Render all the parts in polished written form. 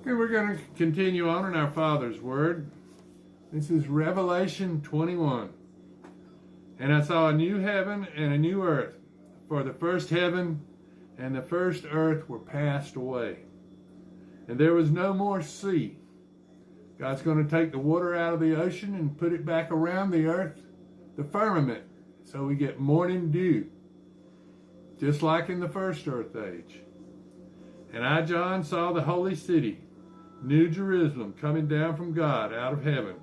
And we're going to continue on in our Father's Word. This is Revelation 21. And I saw a new heaven and a new earth, for the first heaven and the first earth were passed away. And there was no more sea. God's going to take the water out of the ocean and put it back around the earth, the firmament, so we get morning dew, just like in the first earth age. And I, John, saw the holy city, New Jerusalem, coming down from God out of heaven,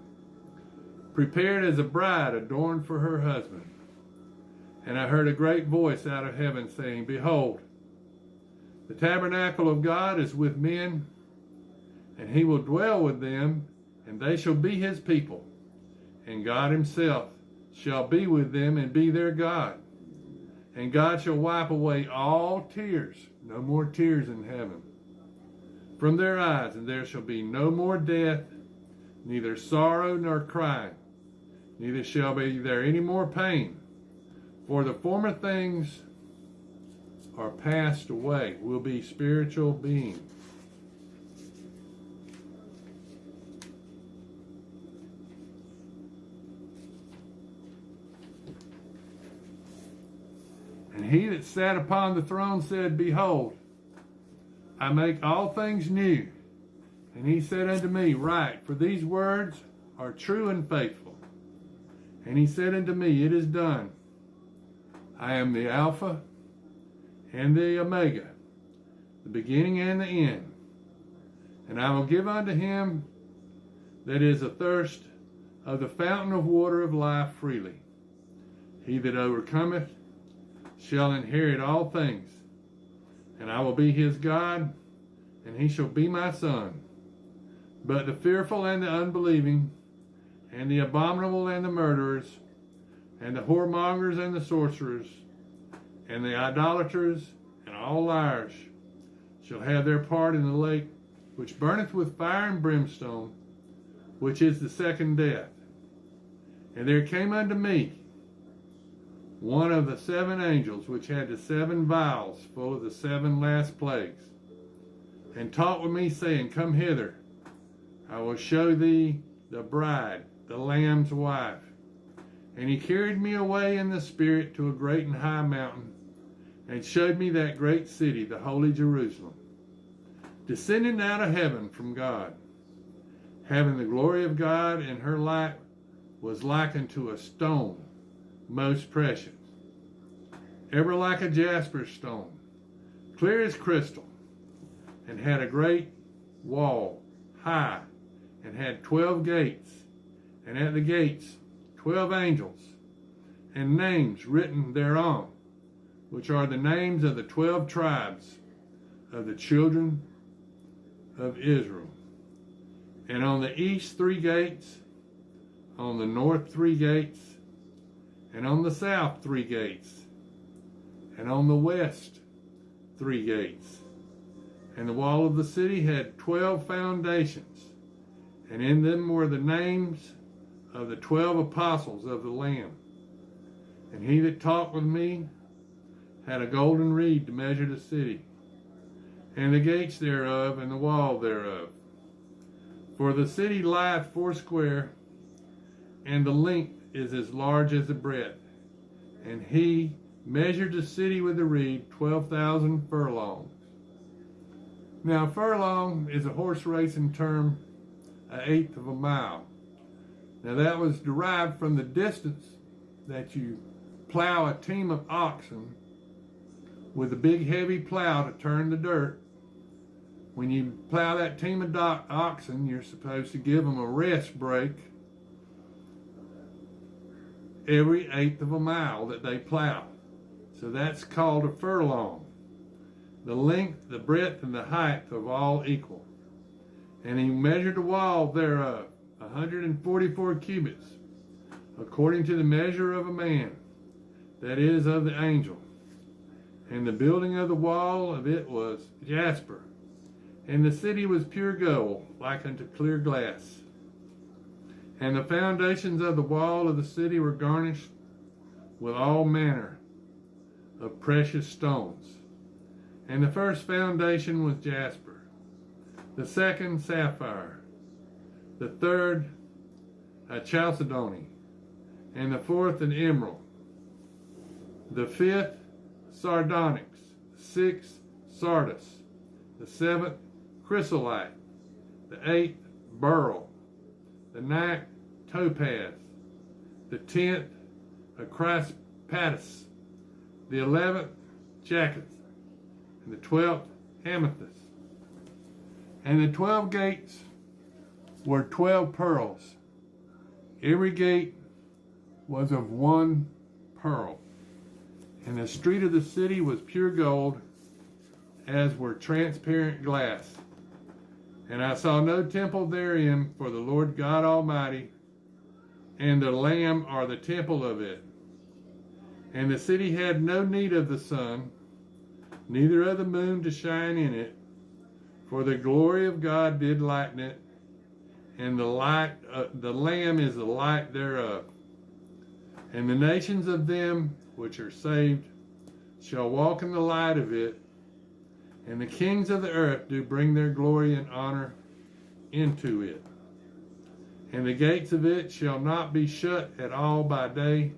prepared as a bride adorned for her husband. And I heard a great voice out of heaven saying, Behold, the tabernacle of God is with men, and he will dwell with them, and they shall be his people. And God himself shall be with them and be their God. And God shall wipe away all tears, no more tears in heaven, from their eyes, and there shall be no more death, neither sorrow nor crying, neither shall be there any more pain, for the former things are passed away. We'll be spiritual beings. And he that sat upon the throne said, Behold, I make all things new. And he said unto me, Write, for these words are true and faithful. And he said unto me, It is done. I am the Alpha and the Omega, the beginning and the end. And I will give unto him that is athirst of the fountain of water of life freely. He that overcometh shall inherit all things, and I will be his God, and he shall be my son. But the fearful and the unbelieving, and the abominable and the murderers, and the whoremongers and the sorcerers, and the idolaters, and all liars, shall have their part in the lake which burneth with fire and brimstone, which is the second death. And there came unto me one of the seven angels which had the seven vials full of the seven last plagues, and taught with me, saying, Come hither, I will show thee the bride, the Lamb's wife. And he carried me away in the Spirit to a great and high mountain, and showed me that great city, the holy Jerusalem, descending out of heaven from God, having the glory of God, and her light was like unto a stone most precious, ever like a jasper stone, clear as crystal, and had a great wall, high, and had 12 gates, and at the gates 12 angels, and names written thereon, which are the names of the 12 tribes of the children of Israel. And on the east 3 gates, on the north 3 gates, and on the south 3 gates, and on the west 3 gates. And the wall of the city had 12 foundations, and in them were the names of the 12 apostles of the Lamb. And he that talked with me had a golden reed to measure the city, and the gates thereof, and the wall thereof. For the city lieth foursquare, and the length is as large as the breadth. And he measured the city with the reed, 12,000 furlongs. Now, a furlong is a horse racing term, 1/8 of a mile. Now, that was derived from the distance that you plow a team of oxen with a big heavy plow to turn the dirt. When you plow that team of oxen, you're supposed to give them a rest break every 1/8 of a mile that they plow. So that's called a furlong. The length, the breadth, and the height of all equal. And he measured the wall thereof, 144 cubits, according to the measure of a man, that is, of the angel. And the building of the wall of it was jasper, and the city was pure gold, like unto clear glass. And the foundations of the wall of the city were garnished with all manner of precious stones. And the first foundation was jasper, the second sapphire, the third a chalcedony, and the fourth an emerald, the fifth sardonyx, the sixth sardis, the seventh chrysolite, the eighth beryl, the ninth topaz, the 10th a chrysoprasus, the 11th jacinth, and the 12th amethyst. And the 12 gates were 12 pearls. Every gate was of one pearl. And the street of the city was pure gold, as were transparent glass. And I saw no temple therein, for the Lord God Almighty and the Lamb are the temple of it. And the city had no need of the sun, neither of the moon to shine in it, for the glory of God did lighten it, and the Lamb is the light thereof. And the nations of them which are saved shall walk in the light of it, and the kings of the earth do bring their glory and honor into it. And the gates of it shall not be shut at all by day,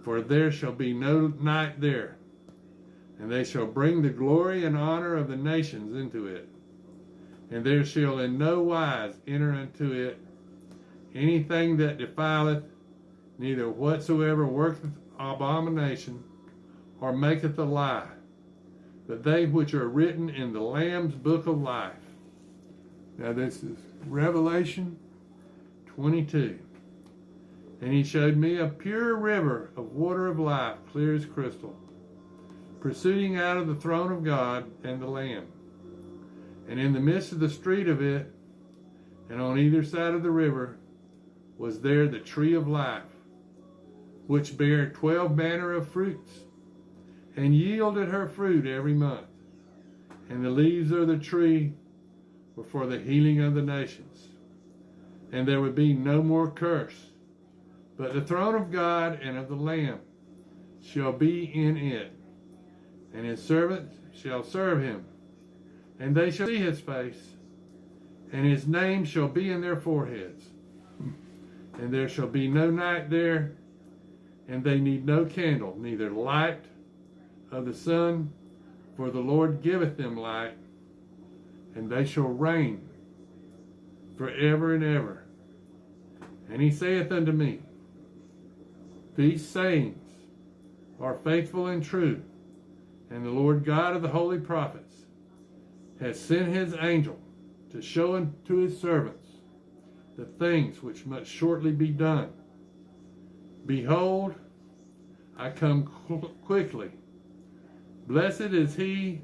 for there shall be no night there. And they shall bring the glory and honor of the nations into it. And there shall in no wise enter into it anything that defileth, neither whatsoever worketh abomination, or maketh a lie, but they which are written in the Lamb's book of life. Now this is Revelation 22. And he showed me a pure river of water of life, clear as crystal, proceeding out of the throne of God and the Lamb. And in the midst of the street of it, and on either side of the river, was there the tree of life, which bare 12 manner of fruits, and yielded her fruit every month. And the leaves of the tree were for the healing of the nations. And there would be no more curse, but the throne of God and of the Lamb shall be in it, and his servants shall serve him, and they shall see his face, and his name shall be in their foreheads. And there shall be no night there, and they need no candle, neither light of the sun, for the Lord giveth them light, and they shall reign forever and ever. And he saith unto me, these sayings are faithful and true, and the Lord God of the holy prophets has sent his angel to show unto his servants the things which must shortly be done. Behold, I come quickly. Blessed is he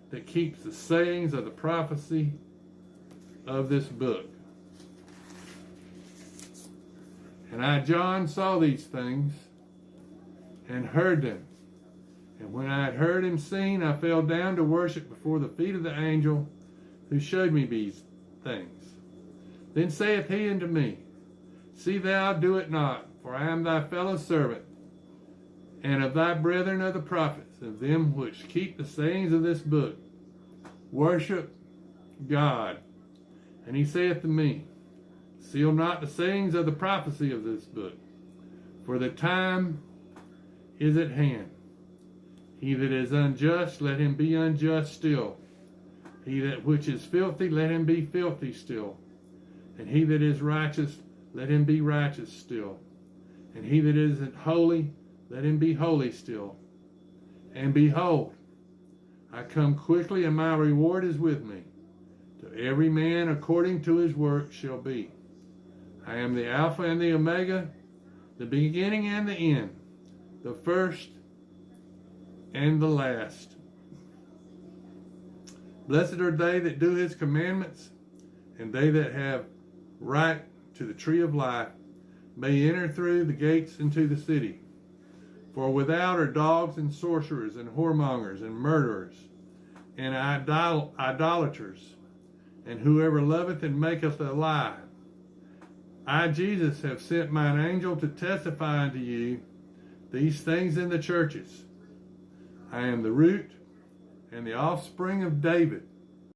that keeps the sayings of the prophecy of this book. And I, John, saw these things and heard them. And when I had heard and seen, I fell down to worship before the feet of the angel who showed me these things. Then saith he unto me, see thou do it not, for I am thy fellow servant, and of thy brethren of the prophets, of them which keep the sayings of this book. Worship God. And he saith to me, seal not the sayings of the prophecy of this book, for the time is at hand. He that is unjust, let him be unjust still. He that which is filthy, let him be filthy still. And he that is righteous, let him be righteous still. And he that isn't holy, let him be holy still. And behold, I come quickly, and my reward is with me. To every man according to his work shall be. I am the Alpha and the Omega, the beginning and the end, the first and the last. Blessed are they that do his commandments, and they that have right to the tree of life may enter through the gates into the city. For without are dogs and sorcerers and whoremongers and murderers and idolaters, and whoever loveth and maketh a lie. I, Jesus, have sent mine angel to testify unto you these things in the churches. I am the root and the offspring of David,